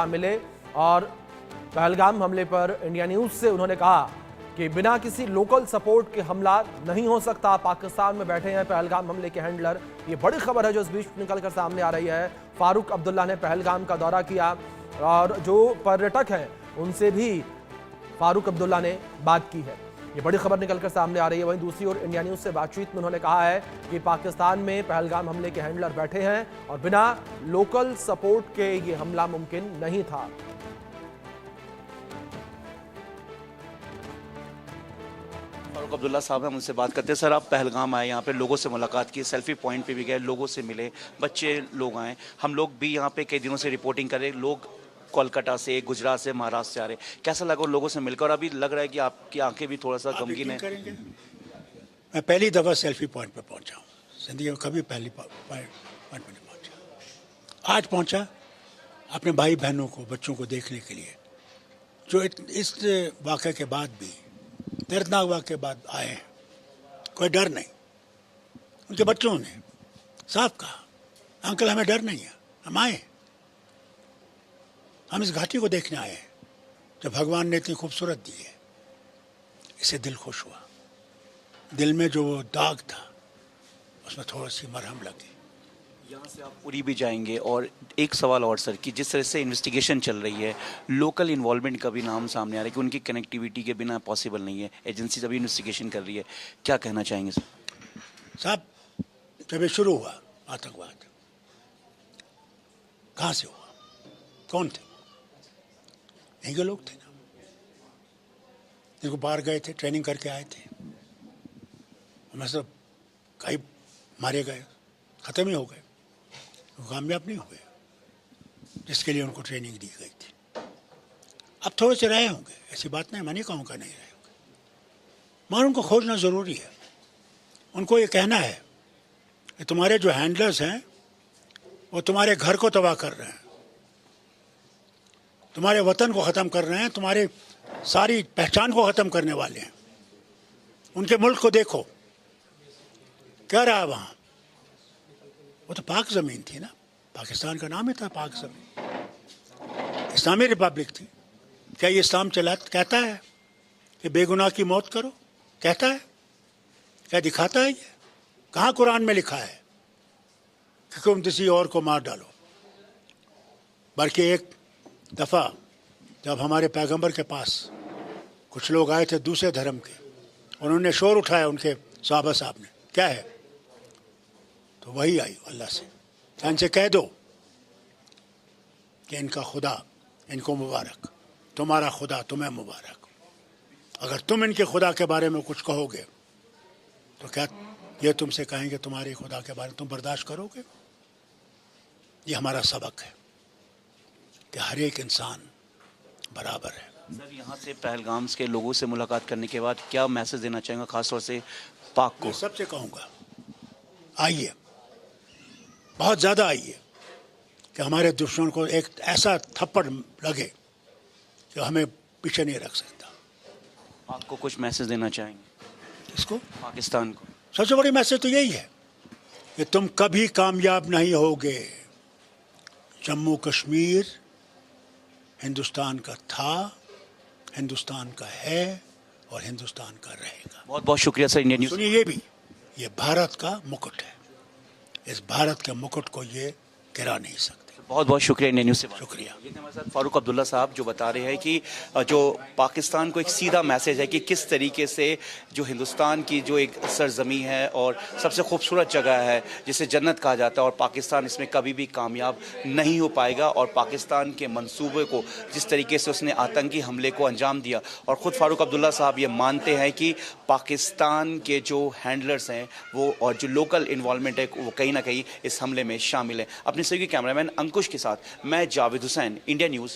मिले और पहलगाम हमले पर इंडिया न्यूज से उन्होंने कहा कि बिना किसी लोकल सपोर्ट के हमला नहीं हो सकता। पाकिस्तान में बैठे हैं पहलगाम हमले के हैंडलर। ये बड़ी खबर है जो इस बीच निकलकर सामने आ रही है। फारूक अब्दुल्ला ने पहलगाम का दौरा किया और जो पर्यटक हैं उनसे भी फारूक अब्दुल्ला ने बात की है। ये बड़ी खबर निकलकर सामने आ रही है। वहीं दूसरी ओर इंडिया न्यूज से बातचीत में उन्होंने कहा है कि पाकिस्तान में पहलगाम हमले के हैंडलर बैठे हैं और बिना लोकल सपोर्ट के ये हमला मुमकिन नहीं था। फारूक अब्दुल्ला साहब हम उनसे बात करते हैं। सर, आप पहलगाम आए, यहाँ पे लोगों से मुलाकात की, सेल्फी पॉइंट पे भी गए, लोगों से मिले, बच्चे लोग आए, हम लोग भी यहाँ पे कई दिनों से रिपोर्टिंग कर रहे, लोग कोलकाता से, गुजरात से, महाराष्ट्र से आ रहे। कैसा लगा उन लोगों से मिलकर? और अभी लग रहा है कि आपकी आंखें भी थोड़ा सा गमगीन है। मैं पहली दफ़ा सेल्फी पॉइंट पे पहुंचा हूँ जिंदगी में, कभी पहली पॉइंट पे नहीं पहुंचा। आज पहुंचा अपने भाई बहनों को, बच्चों को देखने के लिए, जो इस वाक़े के बाद भी, दर्दनाक वाक़े के बाद आए हैं। कोई डर नहीं। उनके बच्चों ने साफ कहा, अंकल हमें डर नहीं है, हम आए, हम इस घाटी को देखने आए हैं जो भगवान ने इतनी खूबसूरत दी है। इससे दिल खुश हुआ। दिल में जो वो दाग था उसमें थोड़ी सी मरहम लगी। यहाँ से आप पूरी भी जाएंगे। और एक सवाल और सर, कि जिस तरह से इन्वेस्टिगेशन चल रही है, लोकल इन्वॉल्वमेंट का भी नाम सामने आ रहा है कि उनकी कनेक्टिविटी के बिना पॉसिबल नहीं है। एजेंसी अभी इन्वेस्टिगेशन कर रही है, क्या कहना चाहेंगे सर? साहब, जब ये शुरू हुआ आतंकवाद, कहाँ से हुआ, कौन थे? यहीं के लोग थे ना, जिनको बाहर गए थे, ट्रेनिंग करके आए थे। हमें सब कई मारे गए, ख़त्म ही हो गए, वो कामयाब नहीं हुए जिसके लिए उनको ट्रेनिंग दी गई थी। अब थोड़े से रहे होंगे, ऐसी बात नहीं, मैं नहीं कहूँगा नहीं रहे होंगे, मगर उनको खोजना ज़रूरी है। उनको ये कहना है कि तुम्हारे जो हैंडलर्स हैं वो तुम्हारे घर को तबाह कर रहे हैं, तुम्हारे वतन को ख़त्म कर रहे हैं, तुम्हारी सारी पहचान को ख़त्म करने वाले हैं। उनके मुल्क को देखो क्या रहा वहाँ। वो तो पाक ज़मीन थी ना, पाकिस्तान का नाम ही था पाक ज़मीन, इस्लामी रिपब्लिक थी। क्या ये इस्लाम कहता है कि बेगुनाह की मौत करो? कहता है? क्या दिखाता है? ये कहाँ कुरान में लिखा है कि तुम किसी और को मार डालो? बल्कि एक दफ़ा जब हमारे पैगंबर के पास कुछ लोग आए थे दूसरे धर्म के, उन्होंने शोर उठाया, उनके सहाबा साहब ने, क्या है? तो वही आई अल्लाह से, इनसे कह दो कि इनका खुदा इनको मुबारक, तुम्हारा खुदा तुम्हें मुबारक। अगर तुम इनके खुदा के बारे में कुछ कहोगे तो क्या ये तुमसे कहेंगे तुम्हारे खुदा के बारे में तुम बर्दाश्त करोगे? ये हमारा सबक है कि हर एक इंसान बराबर है। सर, यहाँ से पहलगाम के लोगों से मुलाकात करने के बाद क्या मैसेज देना चाहेंगे खासतौर से पाक को? मैं सबसे कहूँगा, आइए, बहुत ज़्यादा आइए, कि हमारे दुश्मन को एक ऐसा थप्पड़ लगे कि हमें पीछे नहीं रख सकता। आपको कुछ मैसेज देना चाहेंगे? इसको पाकिस्तान को सबसे बड़ी मैसेज तो यही है कि तुम कभी कामयाब नहीं होगे। जम्मू कश्मीर हिंदुस्तान का था, हिंदुस्तान का है और हिंदुस्तान का रहेगा। बहुत बहुत शुक्रिया सर। Indian news. सुनिए, ये भी, ये भारत का मुकुट है, इस भारत के मुकुट को ये गिरा नहीं सकते। बहुत बहुत शुक्रिया इंडियन न्यूज़ से बात। शुक्रिया। ये थे हमारे साथ फारूक अब्दुल्ला साहब, जो बता रहे हैं कि जो पाकिस्तान को एक सीधा मैसेज है कि किस तरीके से जो हिंदुस्तान की जो एक सरजमी है और सबसे खूबसूरत जगह है जिसे जन्नत कहा जाता है, और पाकिस्तान इसमें कभी भी कामयाब नहीं हो पाएगा। और पाकिस्तान के मंसूबे को जिस तरीके से उसने आतंकी हमले को अंजाम दिया, और ख़ुद फारूक अब्दुल्ला साहब ये मानते हैं कि पाकिस्तान के जो हैंडलर्स हैं वो और जो लोकल इन्वॉल्वमेंट है वो कहीं ना कहीं इस हमले में शामिल है। अपने सभी कैमरामैन अंकुश के साथ मैं जावेद हुसैन, इंडिया न्यूज़।